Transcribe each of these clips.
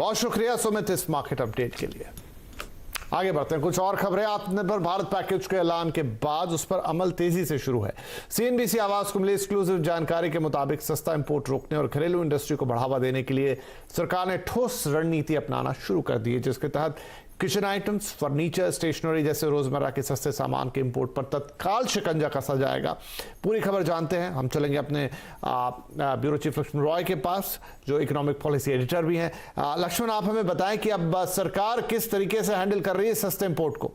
बहुत शुक्रिया सुमित इस मार्केट अपडेट के लिए। आगे बढ़ते हैं, कुछ और खबरें। आत्मनिर्भर भारत पैकेज के ऐलान के बाद उस पर अमल तेजी से शुरू है। सीएनबीसी आवाज को मिली एक्सक्लूसिव जानकारी के मुताबिक सस्ता इंपोर्ट रोकने और घरेलू इंडस्ट्री को बढ़ावा देने के लिए सरकार ने ठोस रणनीति अपनाना शुरू कर दी है, जिसके तहत किचन आइटम्स, फर्नीचर, स्टेशनरी जैसे रोजमर्रा के सस्ते सामान के इंपोर्ट पर तत्काल शिकंजा कसा जाएगा। पूरी खबर जानते हैं, हम चलेंगे अपने ब्यूरो चीफ लक्ष्मण रॉय के पास, जो इकोनॉमिक पॉलिसी एडिटर भी हैं। लक्ष्मण, आप हमें बताएं कि अब सरकार किस तरीके से हैंडल कर रही है सस्ते इंपोर्ट को।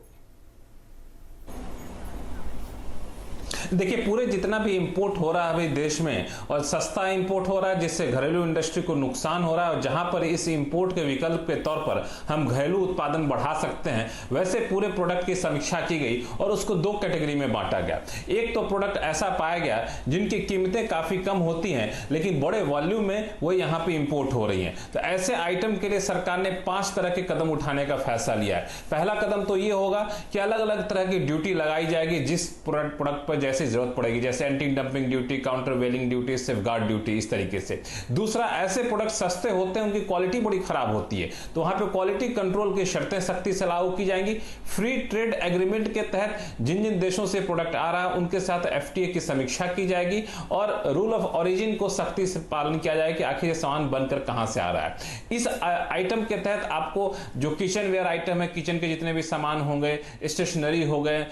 देखिए, पूरे जितना भी इंपोर्ट हो रहा है अभी देश में, और सस्ता इंपोर्ट हो रहा है जिससे घरेलू इंडस्ट्री को नुकसान हो रहा है, और जहां पर इस इंपोर्ट के विकल्प के तौर पर हम घरेलू उत्पादन बढ़ा सकते हैं, वैसे पूरे प्रोडक्ट की समीक्षा की गई और उसको दो कैटेगरी में बांटा गया। एक तो प्रोडक्ट ऐसा पाया गया जिनकी कीमतें काफी कम होती हैं लेकिन बड़े वॉल्यूम में वो यहाँ पे इंपोर्ट हो रही हैं, तो ऐसे आइटम के लिए सरकार ने 5 तरह के कदम उठाने का फैसला लिया है। पहला कदम तो ये होगा कि अलग अलग तरह की ड्यूटी लगाई जाएगी जिस प्रोडक्ट पर जैसे जरूरत पड़ेगी, जैसे एंटी डंपिंग ड्यूटी, काउंटर वेलिंग ड्यूटी, सेफगार्ड ड्यूटी, इस तरीके से। दूसरा, ऐसे प्रोडक्ट सस्ते होते हैं उनकी क्वालिटी बड़ी खराब होती है, तो वहां पे क्वालिटी कंट्रोल की शर्तें सख्ती से लागू की जाएंगी। फ्री ट्रेड एग्रीमेंट के तहत जिन जिन देशों से प्रोडक्ट आ रहा है उनके साथ एफटीए की समीक्षा की जाएगी और रूल ऑफ ओरिजिन को सख्ती से पालन किया जाएगा कि आखिर ये सामान बनकर कहां से आ रहा है। इस आइटम के तहत आपको जो किचन वेयर आइटम है, किचन के जितने भी सामान होंगे, स्टेशनरी हो गए,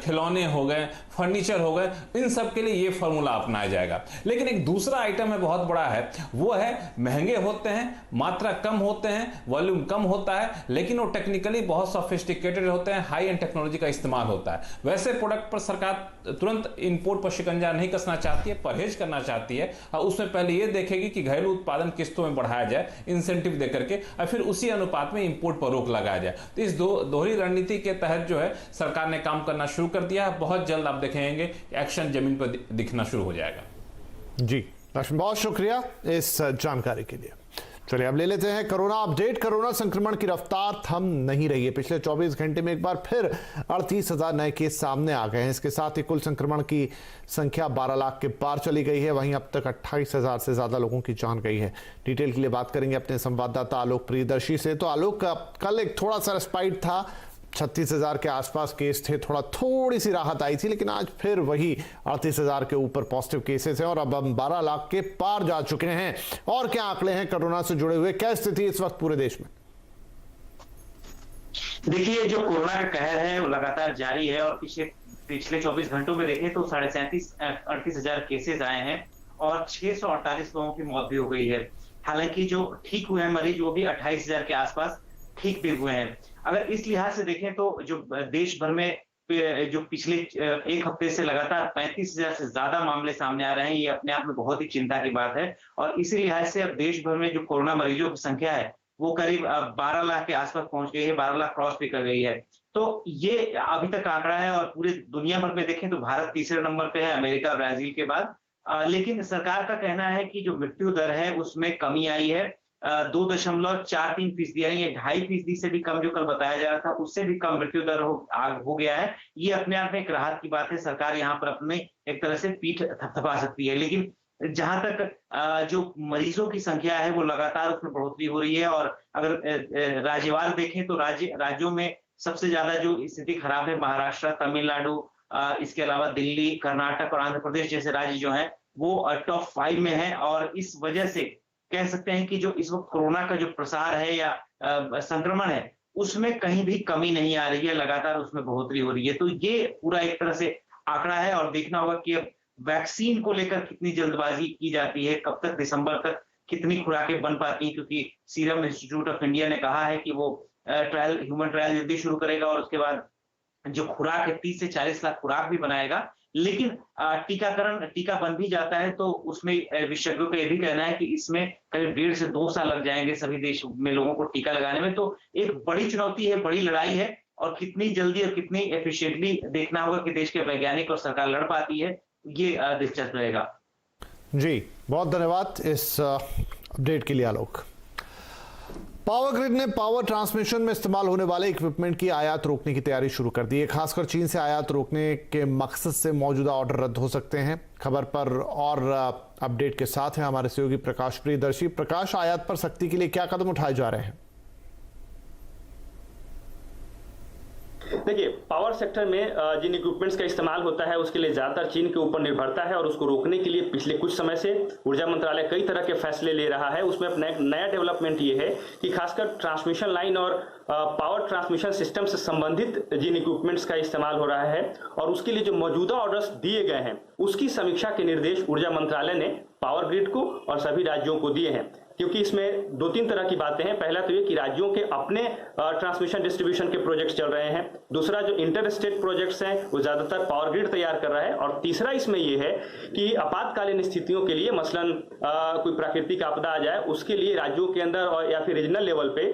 खिलौने हो गए, फर्नीचर हो गए, इन सब के लिए ये फॉर्मूला अपनाया जाएगा। लेकिन एक दूसरा आइटम है, बहुत बड़ा है, वो है महंगे होते हैं, मात्रा कम होते हैं, वॉल्यूम कम होता है, लेकिन वो टेक्निकली बहुत सोफिस्टिकेटेड होते हैं, हाई एंड टेक्नोलॉजी का इस्तेमाल होता है। वैसे प्रोडक्ट पर सरकार तुरंत इंपोर्ट पर शिकंजा नहीं कसना चाहती है, परहेज करना चाहती है, और उसमें पहले ये देखेगी कि घरेलू उत्पादन किस्तों में बढ़ाया जाए इंसेंटिव देकर के, और फिर उसी अनुपात में इंपोर्ट पर रोक लगाया जाए। तो इस दोहरी रणनीति के तहत जो है सरकार ने काम करना शुरू कर दिया है। बहुत जल्द आप देखेंगे एक्शन जमीन पर दिखना शुरू हो जाएगा। जी लक्ष्मण, बहुत शुक्रिया इस जानकारी के लिए। चलिए अब ले लेते हैं कोरोना अपडेट। कोरोना संक्रमण की रफ्तार थम नहीं रही है। पिछले 24 घंटे में एक बार फिर 38,000 नए केस सामने आ गए हैं। इसके साथ ही कुल संक्रमण की संख्या 12 लाख के पार चली गई है। वहीं अब तक 28,000 से ज्यादा लोगों की जान गई है। डिटेल के लिए बात करेंगे अपने संवाददाता आलोक प्रियदर्शी से। तो आलोक, कल एक थोड़ा सा रेस्पाइट था, 36,000 के आसपास केस थे, थोड़ी सी राहत आई थी, लेकिन आज फिर वही 38,000 के ऊपर पॉजिटिव केसेस हैं और अब हम 12 लाख के पार जा चुके हैं। और क्या आंकड़े हैं कोरोना से जुड़े हुए, क्या स्थिति इस वक्त पूरे देश में? देखिए, जो कोरोना का कहर है वो लगातार जारी है और पिछले 24 घंटों में देखें तो 38,000 केसेस आए हैं और 648 लोगों की मौत भी हो गई है। हालांकि जो ठीक हुए हैं मरीज वो भी 28,000 के आसपास ठीक भी हुए हैं। अगर इस लिहाज से देखें तो जो देश भर में जो पिछले एक हफ्ते से लगातार 35,000 से ज्यादा मामले सामने आ रहे हैं, ये अपने आप में बहुत ही चिंता की बात है। और इसी लिहाज से अब देश भर में जो कोरोना मरीजों की संख्या है वो करीब 12 लाख के आसपास पहुंच गई है, 12 लाख क्रॉस भी कर गई है। तो ये अभी तक आंकड़ा है और पूरे दुनिया भर में देखें तो भारत तीसरे नंबर पे है, अमेरिका ब्राजील के बाद। लेकिन सरकार का कहना है कि जो मृत्यु दर है उसमें कमी आई है, 2.43% यानी 2.5% से भी कम जो कल बताया जा रहा था उससे भी कम मृत्यु दर हो गया है। ये अपने आप में एक राहत की बात है। सरकार यहाँ पर अपने एक तरह से पीठ थपथपा सकती है। लेकिन जहां तक जो मरीजों की संख्या है वो लगातार उसमें बढ़ोतरी हो रही है। और अगर राज्यवार देखें तो राज्यों में सबसे ज्यादा जो स्थिति खराब है महाराष्ट्र, तमिलनाडु, इसके अलावा दिल्ली, कर्नाटक और आंध्र प्रदेश जैसे राज्य जो है वो टॉप 5 में है। और इस वजह से कह सकते हैं कि जो इस वक्त कोरोना का जो प्रसार है या संक्रमण है उसमें कहीं भी कमी नहीं आ रही है, लगातार उसमें बढ़ोतरी हो रही है। तो ये पूरा एक तरह से आंकड़ा है और देखना होगा कि अब वैक्सीन को लेकर कितनी जल्दबाजी की जाती है, कब तक दिसंबर तक कितनी खुराकें बन पाती हैं, क्योंकि सीरम इंस्टीट्यूट ऑफ इंडिया ने कहा है कि वो ह्यूमन ट्रायल जल्दी शुरू करेगा और उसके बाद जो खुराक है 30 से 40 लाख खुराक भी बनाएगा। लेकिन टीका बन भी जाता है तो उसमें विशेषज्ञों का यह भी कहना है कि इसमें करीब 1.5 से 2 साल लग जाएंगे सभी देशों में लोगों को टीका लगाने में। तो एक बड़ी चुनौती है, बड़ी लड़ाई है और कितनी जल्दी और कितनी एफिशिएंटली देखना होगा कि देश के वैज्ञानिक और सरकार लड़ पाती है, ये दिलचस्प रहेगा। जी बहुत धन्यवाद इस अपडेट के लिए आलोक। पावर ग्रिड ने पावर ट्रांसमिशन में इस्तेमाल होने वाले इक्विपमेंट की आयात रोकने की तैयारी शुरू कर दी है। खासकर चीन से आयात रोकने के मकसद से मौजूदा ऑर्डर रद्द हो सकते हैं। खबर पर और अपडेट के साथ हैं हमारे सहयोगी प्रकाश प्रियदर्शी। प्रकाश, आयात पर सख्ती के लिए क्या कदम उठाए जा रहे हैं? देखिए, पावर सेक्टर में जिन इक्विपमेंट्स का इस्तेमाल होता है उसके लिए ज्यादातर चीन के ऊपर निर्भरता है और उसको रोकने के लिए पिछले कुछ समय से ऊर्जा मंत्रालय कई तरह के फैसले ले रहा है। उसमें अपना एक नया डेवलपमेंट ये है कि खासकर ट्रांसमिशन लाइन और पावर ट्रांसमिशन सिस्टम से संबंधित जिन इक्विपमेंट्स का इस्तेमाल हो रहा है और उसके लिए जो मौजूदा ऑर्डर्स दिए गए हैं उसकी समीक्षा के निर्देश ऊर्जा मंत्रालय ने पावर ग्रिड को और सभी राज्यों को दिए हैं। क्योंकि इसमें दो तीन तरह की बातें हैं। पहला तो ये कि राज्यों के अपने ट्रांसमिशन डिस्ट्रीब्यूशन के प्रोजेक्ट्स चल रहे हैं। दूसरा, जो इंटर स्टेट प्रोजेक्ट्स हैं वो ज्यादातर पावर ग्रिड तैयार कर रहा है। और तीसरा इसमें ये है कि आपातकालीन स्थितियों के लिए, मसलन कोई प्राकृतिक आपदा आ जाए, उसके लिए राज्यों के अंदर और या फिर रीजनल लेवल पे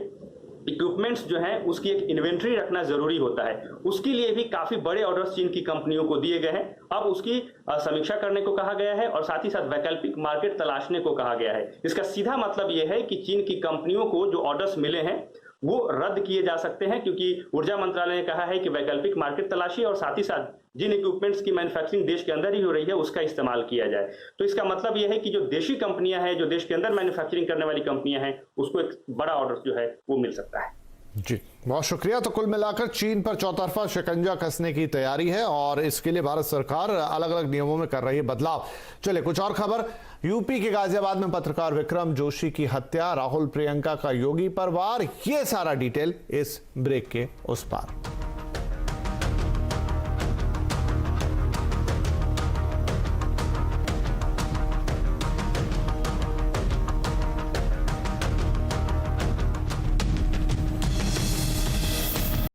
इक्विपमेंट्स जो हैं उसकी एक इन्वेंट्री रखना जरूरी होता है। उसके लिए भी काफी बड़े ऑर्डर्स चीन की कंपनियों को दिए गए हैं। अब उसकी समीक्षा करने को कहा गया है और साथ ही साथ वैकल्पिक मार्केट तलाशने को कहा गया है। इसका सीधा मतलब यह है कि चीन की कंपनियों को जो ऑर्डर्स मिले हैं वो रद्द किए जा सकते हैं, क्योंकि ऊर्जा मंत्रालय ने कहा है कि वैकल्पिक मार्केट तलाशी और साथ ही साथ जिन इक्विपमेंट्स की मैन्युफैक्चरिंग देश के अंदर ही हो रही है उसका इस्तेमाल किया जाए। तो इसका मतलब यह है कि जो देशी कंपनियां हैं, जो देश के अंदर मैन्युफैक्चरिंग करने वाली कंपनियां हैं, उसको एक बड़ा ऑर्डर जो है वो मिल सकता है। जी, बहुत शुक्रिया। तो कुल मिलाकर चीन पर चौतरफा शिकंजा कसने की तैयारी है और इसके लिए भारत सरकार अलग अलग नियमों में कर रही है बदलाव। चलिए कुछ और खबर। यूपी के गाजियाबाद में पत्रकार विक्रम जोशी की हत्या, राहुल प्रियंका का योगी पर वार, ये सारा डिटेल इस ब्रेक के उस पार।